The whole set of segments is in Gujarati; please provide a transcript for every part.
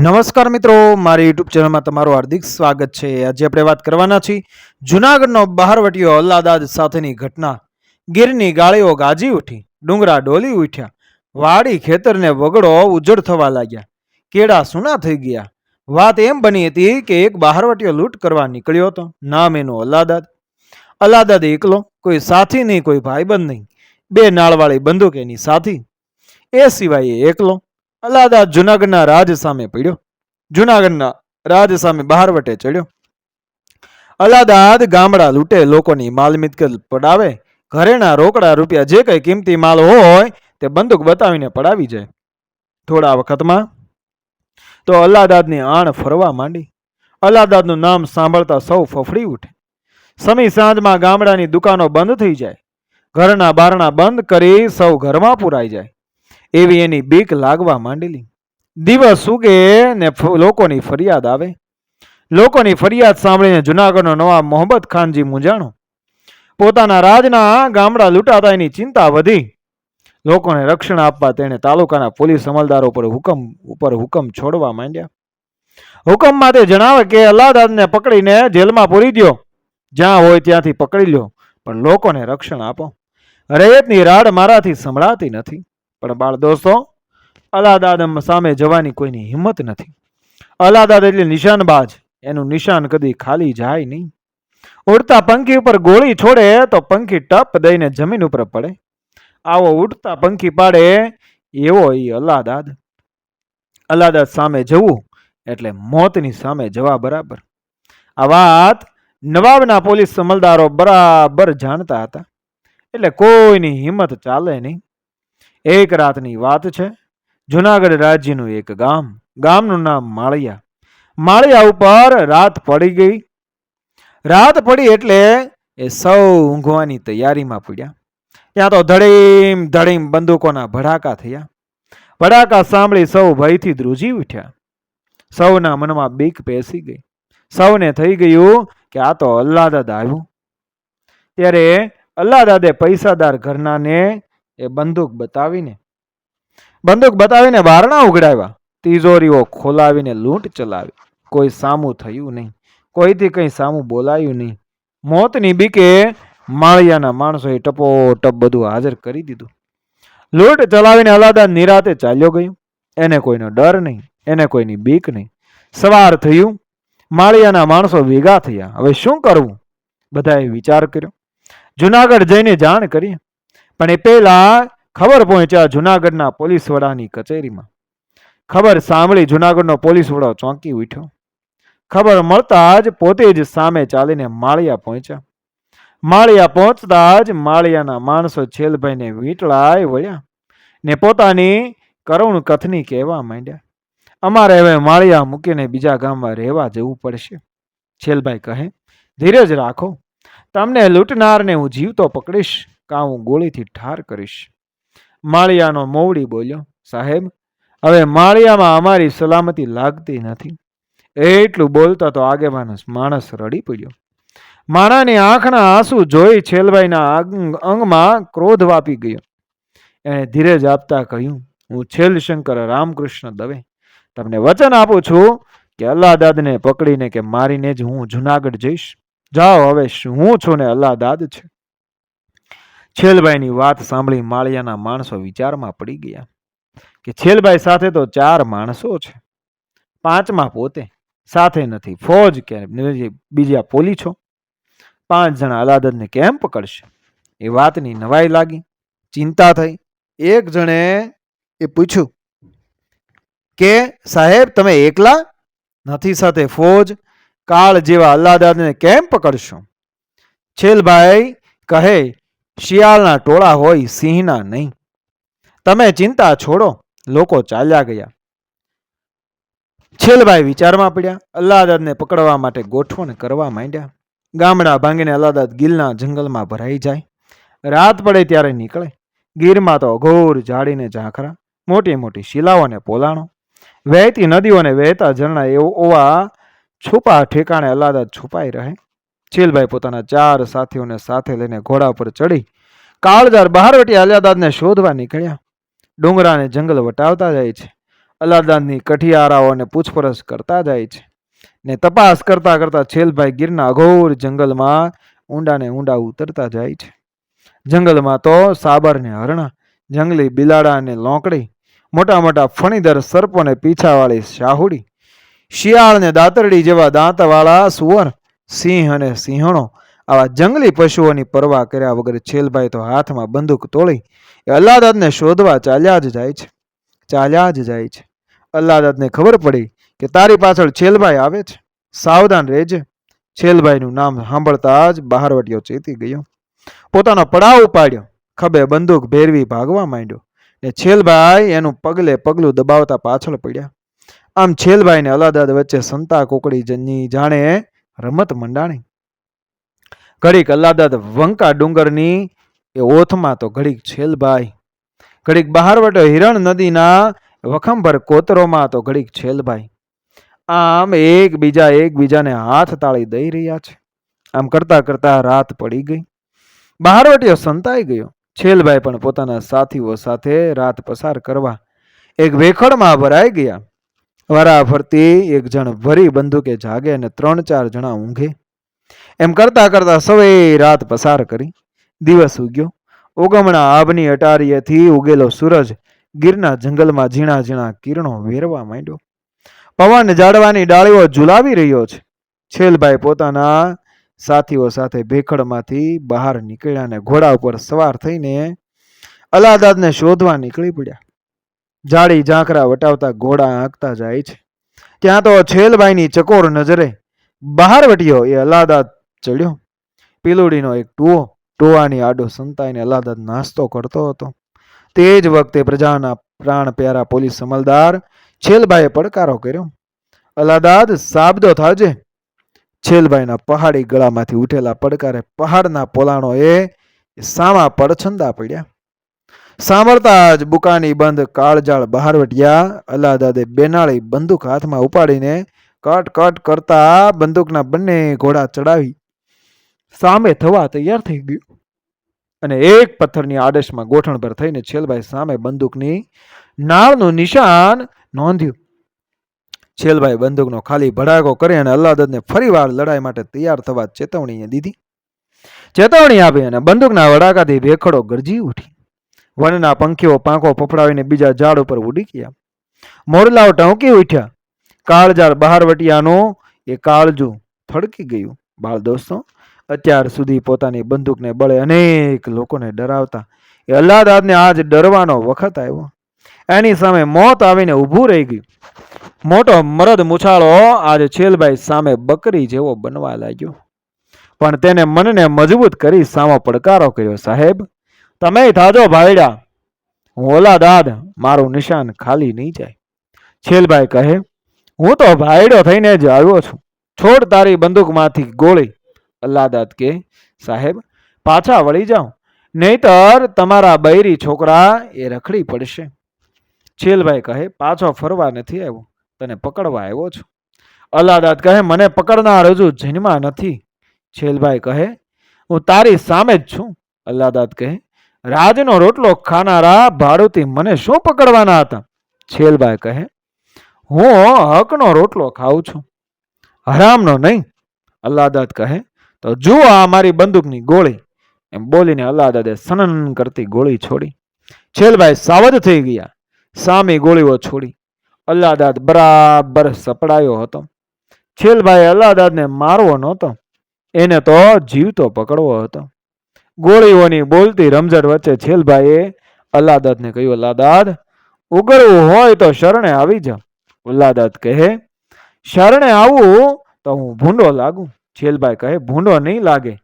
નમસ્કાર મિત્રો, મારી યુટ્યુબ ચેનલમાં તમારું હાર્દિક સ્વાગત છે। આજે આપણે વાત કરવાના છીએ જૂનાગઢનો બહારવટીયો અલ્લાદાદ સાથેની ઘટના। ગીરની ગાળીઓ ગાજી ઉઠી, ડુંગરા ડોલી ઉઠ્યા, વાડી ખેતરને વગડો ઉજ્જડ થવા લાગ્યા, કેળા સૂના થઈ ગયા। વાત એમ બની હતી કે એક બહારવટીયો લૂંટ કરવા નીકળ્યો હતો। નામ એનું અલ્લાદાદ। અલ્લાદાદ એકલો, કોઈ સાથી નહીં, કોઈ ભાઈબંધ નહીં, બે નાળવાળી બંદૂક એની સાથી, એ સિવાય એકલો। અલ્લાદાદ જુનાગઢના રાજ સામે પડ્યો, જુનાગઢના રાજ સામે બહારવટે ચડ્યો। અલ્લાદાદ ગામડા લૂંટે, લોકોની માલ મિલકત પડાવે, ઘરેણા રોકડા રૂપિયા જે કઈ કિંમતી માલ હોય તે બંદૂક બતાવીને પડાવી જાય। થોડા વખતમાં તો અલ્લાદાદની આણ ફરવા માંડી। અલ્લાદાદનું નામ સાંભળતા સૌ ફફડી ઉઠે। સમી સાંજમાં ગામડાની દુકાનો બંધ થઈ જાય, ઘરના બારણા બંધ કરી સૌ ઘરમાં પુરાઈ જાય એવી એની બીક લાગવા માંડેલી। દિવસ ઉગે ને લોકોની ફરિયાદ આવે। લોકોની ફરિયાદ સાંભળીને જુનાગઢનો નવાબ મોહમ્મદ ખાનજી મૂંઝાણો। પોતાના રાજના ગામડા લૂંટાતા એની ચિંતા વધી। લોકોને રક્ષણ આપવા તેણે તાલુકાના પોલીસ અમલદારો ઉપર હુકમ છોડવા માંડ્યા। હુકમમાં તે જણાવે કે અલ્લાદાદને પકડીને જેલમાં પૂરી દો, જ્યાં હોય ત્યાંથી પકડી લ્યો, પણ લોકોને રક્ષણ આપો। રૈયતની રાડ મારાથી સંભળાતી નથી। પણ બાળ દોસ્તો, અલ્લાદાદ સામે જવાની કોઈની હિંમત નથી। અલ્લાદાદ એટલે નિશાનબાજ, એનું નિશાન કદી ખાલી જાય નહીં। ઉડતા પંખી ઉપર ગોળી છોડે તો પંખી ટપ દઈને જમીન ઉપર પડે। આવો ઉડતા પંખી પાડે એવો એ અલ્લાદાદ। અલ્લાદાદ સામે જવું એટલે મોતની સામે જવા બરાબર। આ વાત નવાબના પોલીસ અમલદારો બરાબર જાણતા હતા, એટલે કોઈની હિંમત ચાલે નહીં। એક રાતની વાત છે। જુનાગઢ રાજ્યનું એક ગામ, ગામનું નામ માળિયા। માળિયા ઉપર રાત પડી ગઈ। રાત પડી એટલે એ સૌ ઊંઘવાની તૈયારીમાં પડ્યા। ત્યાં તો ધડીમ ધડીમ બંદૂકોના ભડાકા થયા। ભડાકા સાંભળી સૌ ભયથી ધ્રુજી ઉઠ્યા। સૌના મનમાં બીક પેસી ગઈ। સૌને થઈ ગયું કે આ તો અલ્લાદાદ આવ્યું। ત્યારે અલ્લાદાદે પૈસાદાર ઘરનાને એ બંદૂક બતાવીને બારણા ઉઘડાવ્યા, તિજોરીઓ ખોલાવીને લૂંટ ચલાવી। કોઈ સામું થયું નહીં, કોઈથી કંઈ સામું બોલાયું નહીં। મોતની બીકે માળિયાના માણસોએ ટપોટપ બધું હાજર કરી દીધું। લૂંટ ચલાવીને અલ્લાદાદ નિરાતે ચાલ્યો ગયો। એને કોઈનો ડર નહીં, એને કોઈની બીક નહીં। સવાર થયું, માળિયાના માણસો ભેગા થયા। હવે શું કરવું? બધાએ વિચાર કર્યો। જુનાગઢ જઈને જાણ કરી, પણ એ પહેલા ખબર પહોંચ્યા જુનાગઢના પોલીસ વડાની કચેરીમાં। ખબર સાંભળી જુનાગઢનો પોલીસ વડો ચોંકી ઉઠ્યો। ખબર મળતા જ પોતે જ સામે ચાલીને માળિયા પહોંચ્યા। માળિયા પહોંચતા જ માળિયાના માણસો છેલભાઈને વીંટળાય વળ્યા ને પોતાની કરુણ કથની કહેવા માંડ્યા। અમારે હવે માળિયા મૂકીને બીજા ગામમાં રહેવા જવું પડશે। છેલભાઈ કહે, ધીરજ રાખો, તમને લૂંટનારને હું જીવતો પકડીશ, કાં હું ગોળીથી ઠાર કરીશ। માળિયાનો મોવડી બોલ્યો, સાહેબ, હવે માળિયામાં અમારી સલામતી લાગતી નથી। એટલું બોલતા તો આગેવાન માણસ રડી પડ્યો। માણાની આંખના આંસુ જોઈ છેલભાઈના અંગમાં ક્રોધ વાપી ગયો। એણે ધીરજ આપતા કહ્યું, હું છેલશંકર રામકૃષ્ણ દવે તમને વચન આપું છું કે અલ્લાદાદને પકડીને કે મારીને જ હું જુનાગઢ જઈશ। જાઓ, હવે હું છું ને અલ્લાદાદ છે। છેલભાઈની વાત સાંભળી માળિયાના માણસો વિચારમાં પડી ગયા કે છેલભાઈ સાથે તો 4 માણસો છે, 5મા પોતે સાથે નથી, ફોજ કે બીજા પોલીસો। 5 જણા અલ્લાદાદને કેમ પકડશે? એ વાતની નવાઈ લાગી, ચિંતા થઈ। એક જણે એ પૂછ્યું કે સાહેબ, તમે એકલા નથી, સાથે ફોજ કાળ જેવા અલ્લાદાદને કેમ પકડશો? છેલભાઈ કહે, શિયાળના ટોળા હોય, સિંહના નહીં। તમે ચિંતા છોડો। લોકો ચાલ્યા ગયા। છેલભાઈ વિચારમાં પડ્યા। અલ્લાદાદને પકડવા માટે ગોઠવણ કરવા માંડ્યા। ગામડા ભાંગીને અલ્લાદાદ ગીરના જંગલમાં ભરાઈ જાય। રાત પડે ત્યારે નીકળે। ગીરમાં તો અઘોર ઝાડીને ઝાંખરા, મોટી મોટી શિલાઓને પોલાણો, વહેતી નદીઓને વહેતા ઝરણા એવા છુપા ઠેકાણે અલ્લાદાદ છુપાઈ રહે। છેલભાઈ પોતાના 4 સાથીઓને સાથે લઈને ઘોડા પર ચડી કાળજાર બહારવટી અલ્લાદાદને શોધવા નીકળ્યા। ડુંગરાને જંગલ વટાવતા જાય છે। અલ્લાદાદની કઠિયારાઓને પૂછપરછ કરતા જાય છે ને તપાસ કરતા કરતા છેલભાઈ ગીરના અઘોર જંગલમાં ઊંડા ને ઊંડા ઉતરતા જાય છે. જંગલમાં તો સાબર ને હરણા, જંગલી બિલાડા અને લોંકડી, મોટા મોટા ફણીદર સર્પો ને પીછાવાળી શાહુડી, શિયાળ ને દાતરડી જેવા દાંતવાળા સુવર, સિંહ અને સિંહણો, આવા જંગલી પશુઓની પરવા કર્યા વગર છેલભાઈ તો હાથમાં બંદૂક તોડી એ અલ્લાદાદને શોધવા ચાલ્યા જ જાય છે. અલ્લાદાદને ખબર પડી કે તારી પાછળ છેલભાઈ આવે છે, સાવધાન રહેજે. છેલભાઈનું નામ સાંભળતા જ બહારવટીયો ચેતી ગયો, પોતાનો પડાવ ઉપાડ્યો, ખભે બંદૂક ભેરવી ભાગવા માંડ્યો ને છેલભાઈ એનું પગલે પગલું દબાવતા પાછળ પડ્યા. આમ છેલભાઈ ને અલ્લાદાદ વચ્ચે સંતા કોકડી જની જાણે રમત મંડાણી. ઘડીક અલ્લાદાદ વંકા ડુંગરની એ ઓથમાં તો ઘડીક છેલભાઈ, ઘડીક બહારવટો હિરણ નદીના વખંભર કોતરોમાં તો ઘડીક છેલભાઈ. આમ એકબીજાને હાથ તાળી દઈ રહ્યા છે. આમ કરતા કરતા રાત પડી ગઈ. બહારવટીયો સંતાઈ ગયો. છેલભાઈ પણ પોતાના સાથીઓ સાથે રાત પસાર કરવા એક વેખડમાં ભરાઈ ગયા. વારા ફરતી એક જણ ભરી બંદૂકે જાગે અને 3-4 જણા ઊંઘે. એમ કરતા કરતા સવે રાત પસાર કરી. દિવસ ઉગ્યો. ઉગમણા આભની અટારીએથી ઉગેલો સૂરજ ગીરના જંગલમાં ઝીણા ઝીણા કિરણો વેરવા માંડ્યો. પવન ઝાડવાની ડાળીઓ ઝુલાવી રહ્યો છે. છેલભાઈ પોતાના સાથીઓ સાથે ભેખડમાંથી બહાર નીકળ્યા અને ઘોડા ઉપર સવાર થઈને અલ્લાદાદને શોધવા નીકળી પડ્યા. જાડી ઝાંખરા વટાવતા ઘોડા આંકતા જાય છે. ત્યાં તો છેલભાઈની ચકોર નજરે બહારવટીયો એ અલ્લાદાદ ચડ્યો. પીલુડીનો એક ટોવાની આડો સંતાઈને અલ્લાદાદ નાસ્તો કરતો હતો. તે જ વખતે પ્રજાના પ્રાણ પ્યારા પોલીસ અમલદાર છેલભાઈએ પડકારો કર્યો, અલ્લાદાદ સાબદો થાજે. છેલભાઈના પહાડી ગળામાંથી ઉઠેલા પડકારે પહાડના પોલાણોએ સામા પડછંદા પડ્યા. સાંભળતા જ બુકાની બંધ કાળજાળ બહારવટિયા અલ્લાદાદે બેનાળી બંદૂક હાથમાં ઉપાડીને કટ કટ કરતા બંદૂકના બંને ઘોડા ચડાવી સામે થવા તૈયાર થઈ ગયું અને એક પથ્થરની આડશમાં ગોઠણભર થઈને છેલભાઈ સામે બંદૂકની નાળનું નિશાન નોંધ્યું. છેલભાઈ બંદૂકનો ખાલી ભડાકો કરી અને અલ્લાદાદને ફરીવાર લડાઈ માટે તૈયાર થવા ચેતવણી આપી અને બંદૂકના વડાકાથી ભેખડો ગરજી ઉઠી. વનના પંખીઓ પાંખો ફફડાવીને બીજા ઝાડ ઉપર ઉડી ગયા. મોરલાઓ ટહુકી ઉઠ્યા. કાળજાળ બહારવટિયાનું એ કાળજું થડકી ગયું. બાળ દોસ્તો, અત્યાર સુધી પોતાની બંદૂકને બળે અનેક લોકોને ડરાવતા એ અલ્લાદાદને આજ ડરવાનો વખત આવ્યો. એની સામે મોત આવીને ઊભું રહી ગયું. મોટો મરદ મુછાળો આજે છેલભાઈ સામે બકરી જેવો બનવા લાગ્યો. પણ તેને મનને મજબૂત કરી સામો પડકારો કર્યો, સાહેબ તમે થાજો ભાઈડા, હું અલ્લાદાદ, મારું નિશાન ખાલી નહીં જાય. છેલભાઈ કહે, હું તો ભાઈડો થઈને જ આવ્યો છું, છોડ તારી બંદૂકમાંથી ગોળી. અલ્લાદાદ કે, સાહેબ પાછા વળી જાઓ, નહીતર તમારા બૈરી છોકરા એ રખડી પડશે. છેલભાઈ કહે, પાછો ફરવા નથી આવ્યો, તને પકડવા આવ્યો છું. અલ્લાદાદ કહે, મને પકડનાર હજુ જન્મા નથી. છેલભાઈ કહે, હું તારી સામે જ છું. અલ્લાદાદ કહે, રાજનો રોટલો ખાનારા ભાડુતી મને શું પકડવાના હતા? છેલભાઈ કહે, હું હકનો રોટલો ખાઉં છું, હરામનો નહીં. અલ્લાદાદ કહે, તો જુઓ આ મારી બંદૂકની ગોળી. એમ બોલીને અલ્લાદાદે સનન કરતી ગોળી છોડી. છેલભાઈ સાવધ થઈ ગયા, સામી ગોળીઓ છોડી. અલ્લાદાદ બરાબર સપડાયો હતો. છેલભાઈ અલ્લાદાદને મારવો નહોતો, એને તો જીવતો પકડવો હતો. ગોળીઓની બોલતી રમઝટ વચ્ચે છેલભાઈએ અલ્લાદાદને કહ્યું, અલ્લાદાદ ઉગરવું હોય તો શરણે આવી જા. અલ્લાદાદ કહે, શરણે આવું તો હું ભૂંડો લાગુ. છેલભાઈ કહે, ભૂંડો નહીં લાગે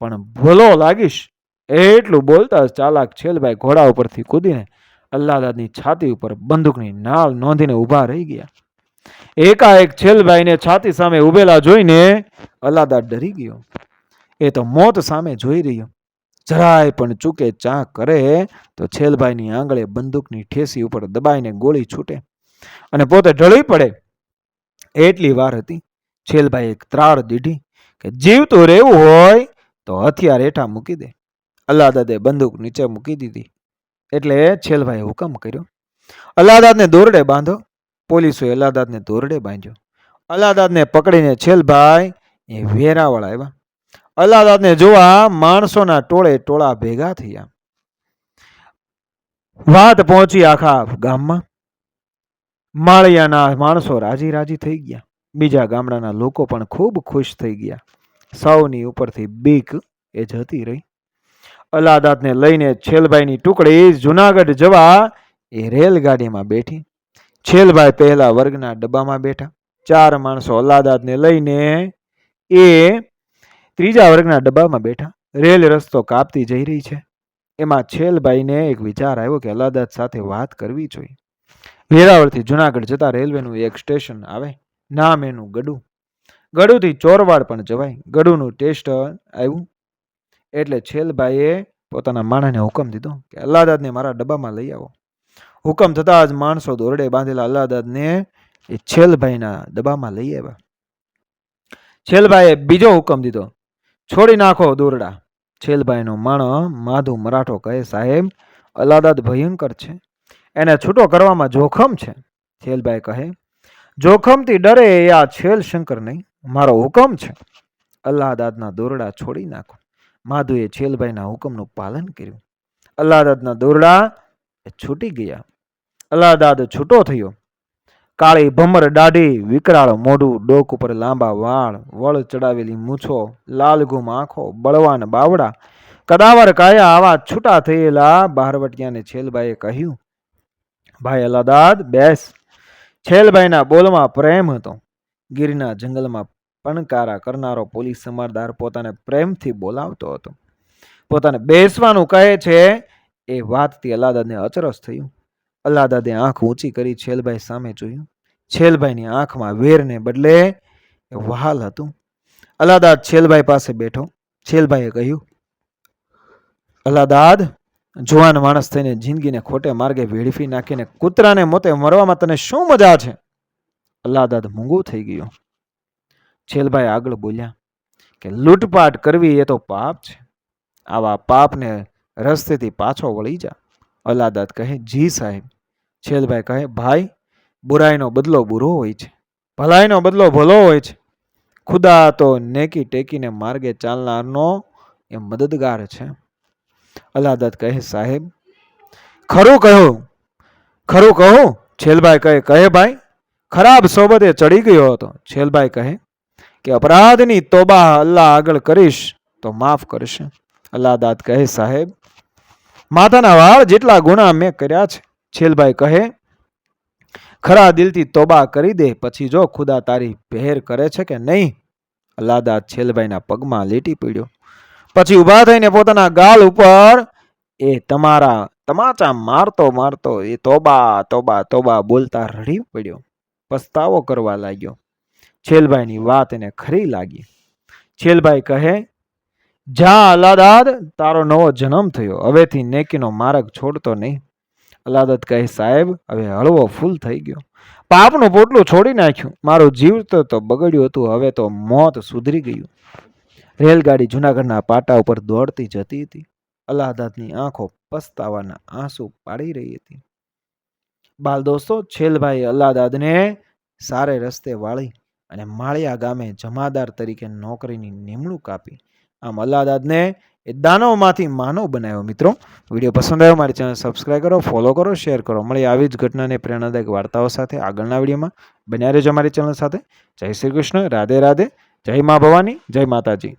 પણ ભલો લાગીશ. એટલું બોલતા ચાલાક છેલભાઈ ઘોડા ઉપરથી કૂદીને અલ્લાદાદની છાતી ઉપર બંદૂકની નાળ નોંધીને ઊભા રહી ગયા. એકાએક છેલભાઈને છાતી સામે ઉભેલા જોઈને અલ્લાદાદ ડરી ગયો. એ તો મોત સામે જોઈ રહ્યો. જરાય પણ ચૂકે ચાંક કરે તો છેલભાઈની આંગળે બંદૂકની ઠેસી ઉપર દબાઈને ગોળી છૂટે અને પોતે ઢળી પડે. એટલી વાર હતી. છેલભાઈ એક ત્રાળ દીધી કે જીવતું રહેવું હોય તો હથિયાર હેઠા મૂકી દે. અલ્લાદાદે બંદૂક નીચે મૂકી દીધી એટલે છેલભાઈએ હુકમ કર્યો, અલ્લાદાદને દોરડે બાંધો. પોલીસોએ અલ્લાદાદને દોરડે બાંધ્યો. અલ્લાદાદને પકડીને છેલભાઈ એ વેરાવળ આવ્યા. અલ્લાદાદને જોવા માણસોના ટોળે ટોળા ભેગા થયા. વાત પહોંચી આખા ગામમાં. માળિયાના માણસો રાજી રાજી થઈ ગયા. બીજા ગામડાના લોકો પણ ખૂબ ખુશ થઈ ગયા. સૌની ઉપરથી બીક એ જતી રહી. અલ્લાદાદને લઈને છેલભાઈની ટુકડી જુનાગઢ જવા એ રેલગાડીમાં બેઠી. છેલભાઈ પહેલા વર્ગના ડબ્બામાં બેઠા. 4 માણસો અલ્લાદાદને લઈને એ ત્રીજા વર્ગના ડબ્બામાં બેઠા. રેલ રસ્તો કાપતી જઈ રહી છે. એમાં છેલભાઈને એક વિચાર આવ્યો કે અલ્લાદાદ સાથે વાત કરવી જોઈએ. વેરાવળથી જુનાગઢ જતા રેલવેનું એક સ્ટેશન આવે, નામ એનું ગડુ. ગડુથી ચોરવાડ પણ જવાય. ગડુનું ટેસ્ટ આવ્યું એટલે છેલભાઈએ પોતાના માણસને હુકમ દીધો કે અલ્લાદાદને મારા ડબ્બામાં લઈ આવો. હુકમ થતાં જ માણસો દોરડે બાંધેલા અલ્લાદાદને એ છેલભાઈના ડબ્બામાં લઈ આવ્યા. છેલભાઈએ બીજો હુકમ દીધો, છોડી નાખો દોરડા. છેલભાઈનો માણો માધુ મરાઠો કહે, સાહેબ અલ્લાદાદ ભયંકર છે, એને છૂટો કરવામાં જોખમ છે. છેલભાઈ કહે, જોખમથી ડરે એ આ છેલ શંકર નહીં, મારો હુકમ છે. અલ્લાદાદના દોરડા છોડી નાખો. માધુએ છેલભાઈના હુકમનું પાલન કર્યું. અલ્લાદાદના દોરડા છૂટી ગયા. અલ્લાદાદ છૂટો થયો. કાળી ભમર દાઢી, વિકરાળ મોઢું, ડોક ઉપર લાંબા વાળ, વળ ચડાવેલી મૂછો, લાલઘુમ આંખો, બળવાન બાવડા, કદાવર કાયા, આવા છૂટા થયેલા બહારવટિયાને છેલભાઈએ કહ્યું, ભાઈ અલ્લાદાદ બેસ. છેલભાઈના બોલમાં પ્રેમ હતો. ગીરના જંગલમાં પણકારા કરનારો પોલીસ સમરદાર પોતાને પ્રેમથી બોલાવતો હતો. પોતાને બેસવાનું કહે છે એ વાતથી અલ્લાદાદને અચરજ થયું. અલ્લાદાદે આંખ ઊંચી કરી છેલભાઈ સામે જોયું. છેલભાઈની આંખમાં વેરને બદલે વહાલ હતું. અલ્લાદાદ છેલભાઈ પાસે બેઠો. છેલભાઈએ કહ્યું, અલ્લાદાદ, જુવાન માણસ થઈને જિંદગીને ખોટે માર્ગે વેડફી નાખીને કૂતરાને મોતે મરવામાં તને શું મજા છે? અલ્લાદાદ મૂંગું થઈ ગયો. છેલભાઈ આગળ બોલ્યા કે લૂંટપાટ કરવી એ તો પાપ છે. આવા પાપને રસ્તેથી પાછો વળી જા. અલ્લાદાદ કહે, જી સાહેબ. છેલભાઈ કહે, ભાઈ, બુરાઈનો બદલો બુરો હોય છે, ભલાઈનો બદલો ભલો હોય છે. ખુદા તો નેકી ટેકીને માર્ગે ચાલનારનો એ મદદગાર છે. અલ્લાદાદ કહે, સાહેબ ખરું કહ્યું, ખરું કહું? છેલભાઈ કહે ભાઈ, ખરાબ સોબતે ચડી ગયો હતો. છેલભાઈ કહે કે અપરાધની તોબા અલ્લાહ આગળ કરીશ તો માફ કરશે. અલ્લાદાદ કહે, સાહેબ માથાના વાળ જેટલા ગુના મેં કર્યા છે. છેલભાઈ કહે, ખરા દિલથી તોબા કરી દે, પછી જો ખુદા તારી પહેર કરે છે કે નહીં. અલ્લાદાદ છેલભાઈના પગમાં લેટી પડ્યો. પછી ઊભા થઈને પોતાના ગાલ ઉપર એ તમાચા મારતો મારતો એ તોબા તોબા તોબા બોલતા રડી પડ્યો. પસ્તાવો કરવા લાગ્યો. છેલભાઈની વાત એને ખરી લાગી. છેલભાઈ કહે, જા અલ્લાદાદ, તારો નવો જન્મ થયો, હવેથી નેકીનો માર્ગ છોડતો નહીં. અલ્લાદાદ કહે, સાહેબ હવે હળવો ફૂલ થઈ ગયો, પાપનું પોટલું છોડી નાખ્યું, મારું જીવ તો બગડ્યું હતું, હવે તો મોત સુધરી ગયું. રેલગાડી જુનાગઢના પાટા ઉપર દોડતી જતી હતી. અલ્લાદાદની આંખો પસ્તાવાના આંસુ પાડી રહી હતી. બાલ દોસ્તો, છેલભાઈ અલ્લાદાદને સારે રસ્તે વાળી અને માળિયા ગામે જમાદાર તરીકે નોકરીની નિમણૂક આપી. આમ અલ્લાદાદને એ દાનવમાંથી માનવ બનાવ્યો. મિત્રો, વિડીયો પસંદ આવ્યો મારી ચેનલ સબસ્ક્રાઈબ કરો, ફોલો કરો, શેર કરો. મળી આવી જ ઘટનાને પ્રેરણાદાયક વાર્તાઓ સાથે આગળના વિડીયોમાં. બન્યા રહેજો અમારી ચેનલ સાથે. જય શ્રી કૃષ્ણ, રાધે રાધે, જય મા ભવાની, જય માતાજી.